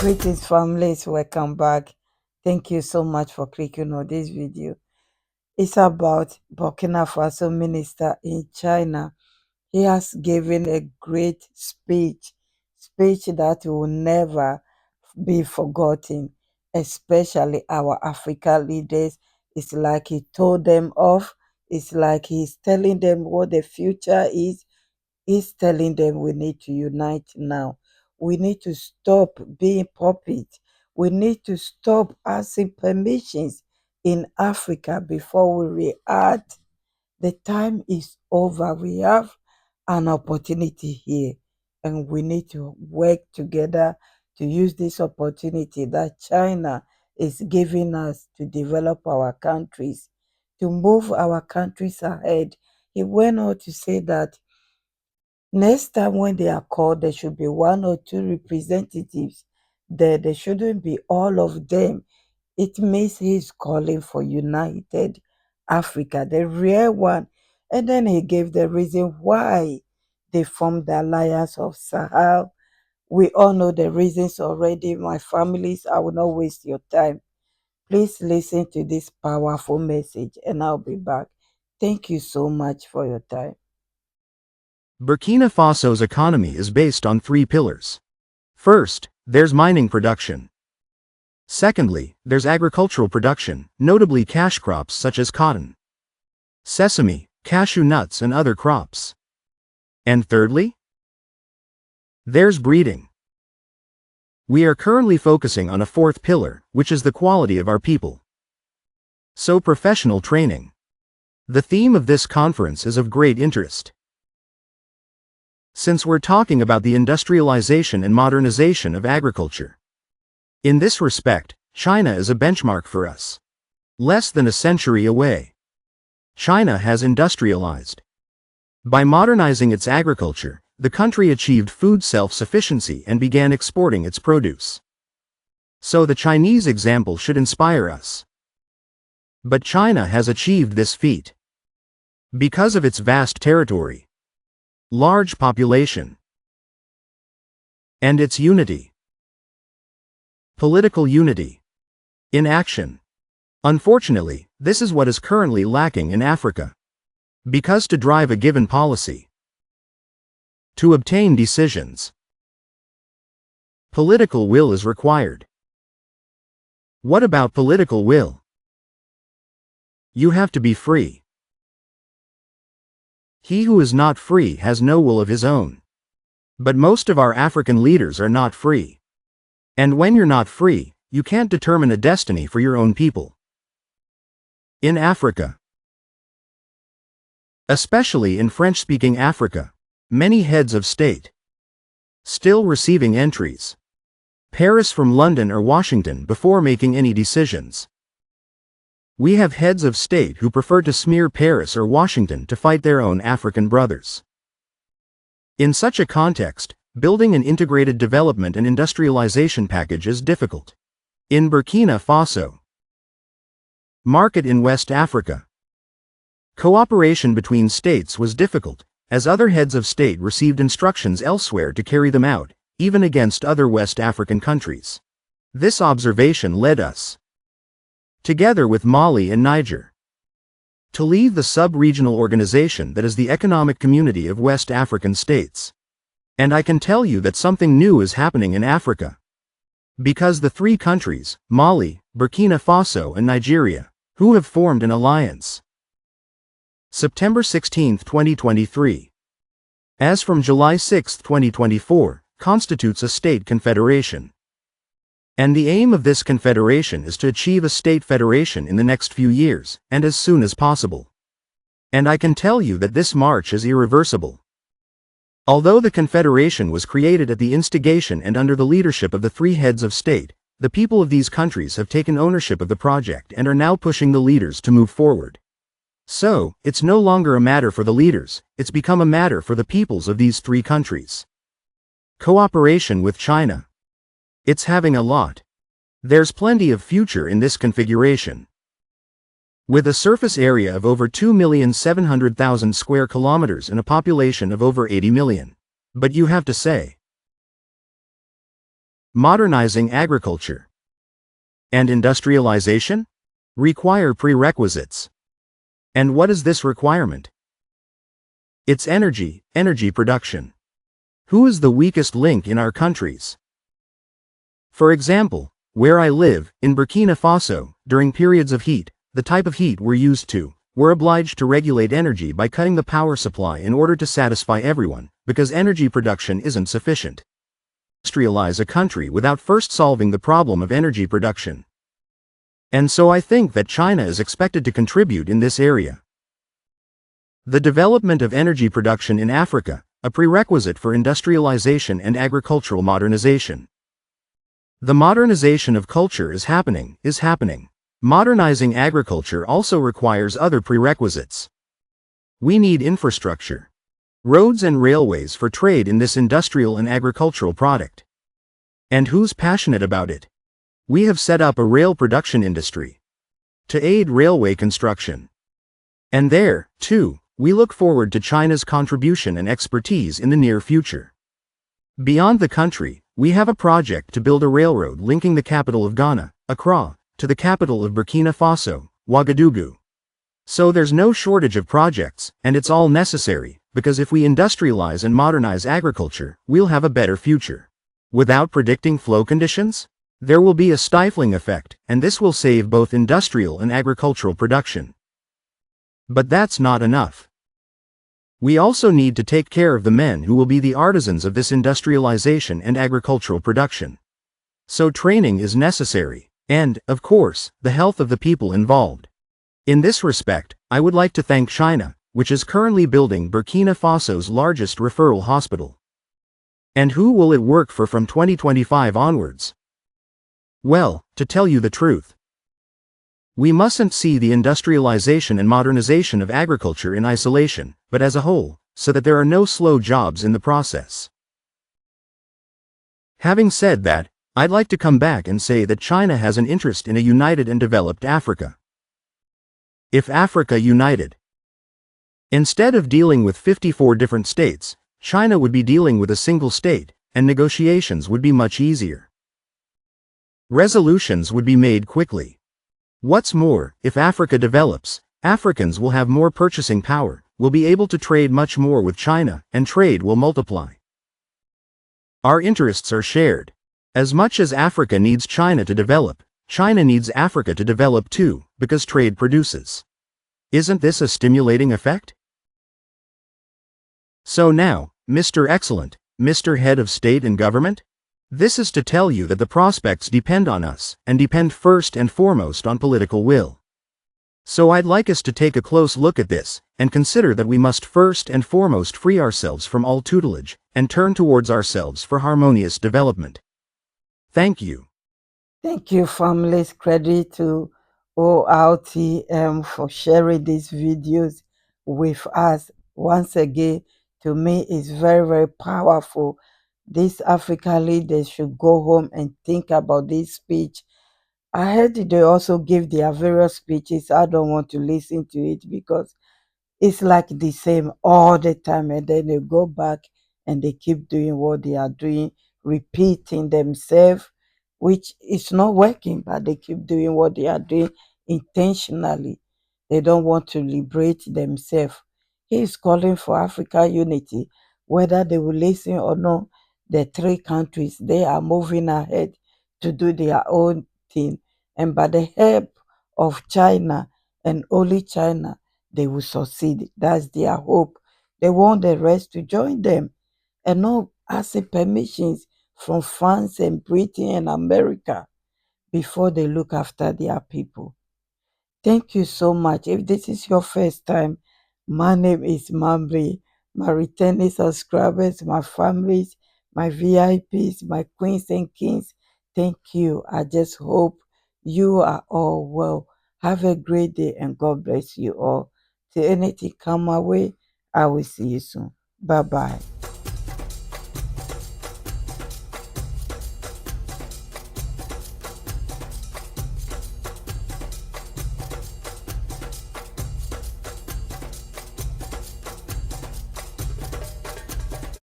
Greetings families, welcome back. Thank you so much for clicking on this video. It's about Burkina Faso minister in China. He has given a great speech that will never be forgotten, especially our African leaders. It's like he told them off. It's like he's telling them what the future is. He's telling them we need to unite now. We need to stop being puppets. We need to stop asking permissions in Africa before we react. The time is over. We have an opportunity here, and we need to work together to use this opportunity that China is giving us to develop our countries, to move our countries ahead. He went on to say that next time when they are called, there should be one or two representatives there. There shouldn't be all of them. It means he's calling for united Africa, the real one. And then he gave the reason why they formed the Alliance of Sahel. We all know the reasons already. My families, I will not waste your time. Please listen to this powerful message and I'll be back. Thank you so much for your time. Burkina Faso's economy is based on three pillars. First, there's mining production. Secondly, there's agricultural production, notably cash crops such as cotton, sesame, cashew nuts and other crops. And thirdly, there's breeding. We are currently focusing on a fourth pillar, which is the quality of our people. So professional training. The theme of this conference is of great interest. Since we're talking about the industrialization and modernization of agriculture. In this respect, China is a benchmark for us. Less than a century away, China has industrialized. By modernizing its agriculture, the country achieved food self-sufficiency and began exporting its produce. So the Chinese example should inspire us. But China has achieved this feat because of its vast territory, large population, and its unity. Political unity. In action. Unfortunately, this is what is currently lacking in Africa. Because to drive a given policy, to obtain decisions, political will is required. What about political will? You have to be free. He who is not free has no will of his own. But most of our African leaders are not free. And when you're not free, you can't determine a destiny for your own people. In Africa, especially in French-speaking Africa, many heads of state still receiving entries, Paris from London or Washington before making any decisions. We have heads of state who prefer to smear Paris or Washington to fight their own African brothers. In such a context, building an integrated development and industrialization package is difficult. In Burkina Faso, market in West Africa, cooperation between states was difficult, as other heads of state received instructions elsewhere to carry them out, even against other West African countries. This observation led us, together with Mali and Niger, to leave the sub-regional organization that is the Economic Community of West African States. And I can tell you that something new is happening in Africa. Because the three countries, Mali, Burkina Faso and Nigeria, who have formed an alliance. September 16, 2023. As from July 6, 2024, constitutes a state confederation. And the aim of this confederation is to achieve a state federation in the next few years, and as soon as possible. And I can tell you that this march is irreversible. Although the confederation was created at the instigation and under the leadership of the three heads of state, the people of these countries have taken ownership of the project and are now pushing the leaders to move forward. So, it's no longer a matter for the leaders, it's become a matter for the peoples of these three countries. Cooperation with China. It's having a lot. There's plenty of future in this configuration. With a surface area of over 2,700,000 square kilometers and a population of over 80 million. But you have to say, Modernizing agriculture and industrialization require prerequisites. And what is this requirement? It's energy production. Who is the weakest link in our countries? For example, where I live, in Burkina Faso, during periods of heat, the type of heat we're obliged to regulate energy by cutting the power supply in order to satisfy everyone, because energy production isn't sufficient. Industrialize a country without first solving the problem of energy production. And so I think that China is expected to contribute in this area. The development of energy production in Africa, a prerequisite for industrialization and agricultural modernization. The modernization of culture is happening. Modernizing agriculture also requires other prerequisites. We need infrastructure, roads and railways for trade in this industrial and agricultural product. And who's passionate about it? We have set up a rail production industry to aid railway construction. And there, too, we look forward to China's contribution and expertise in the near future. Beyond the country, we have a project to build a railroad linking the capital of Ghana, Accra, to the capital of Burkina Faso, Ouagadougou. So there's no shortage of projects, and it's all necessary, because if we industrialize and modernize agriculture, we'll have a better future. Without predicting flow conditions, there will be a stifling effect, and this will save both industrial and agricultural production. But that's not enough. We also need to take care of the men who will be the artisans of this industrialization and agricultural production. So training is necessary, and, of course, the health of the people involved. In this respect, I would like to thank China, which is currently building Burkina Faso's largest referral hospital. And who will it work for from 2025 onwards? Well, to tell you the truth, we mustn't see the industrialization and modernization of agriculture in isolation, but as a whole, so that there are no slow jobs in the process. Having said that, I'd like to come back and say that China has an interest in a united and developed Africa. If Africa united, instead of dealing with 54 different states, China would be dealing with a single state, and negotiations would be much easier. Resolutions would be made quickly. What's more, if Africa develops, Africans will have more purchasing power, will be able to trade much more with China, and trade will multiply. Our interests are shared. As much as Africa needs China to develop, China needs Africa to develop too, because trade produces. Isn't this a stimulating effect? So now, Mr. Excellent, Mr. Head of State and Government? This is to tell you that the prospects depend on us, and depend first and foremost on political will. So I'd like us to take a close look at this, and consider that we must first and foremost free ourselves from all tutelage, and turn towards ourselves for harmonious development. Thank you. Thank you, families. Credit to ORTM for sharing these videos with us. Once again, to me, it's very, very powerful. These African leaders should go home and think about this speech. I heard they also give their various speeches. I don't want to listen to it because it's like the same all the time, and then they go back and they keep doing what they are doing, repeating themselves, which is not working, but they keep doing what they are doing intentionally. They don't want to liberate themselves. He is calling for African unity, whether they will listen or not. The three countries, they are moving ahead to do their own thing, and by the help of China and only China, they will succeed. That's their hope. They want the rest to join them and not asking permissions from France and Britain and America before they look after their people. Thank you so much. If this is your first time, my name is Mamri. My returning subscribers, my families, my VIPs, my queens and kings, thank you. I just hope you are all well. Have a great day and God bless you all. Till anything come my way, I will see you soon. Bye bye.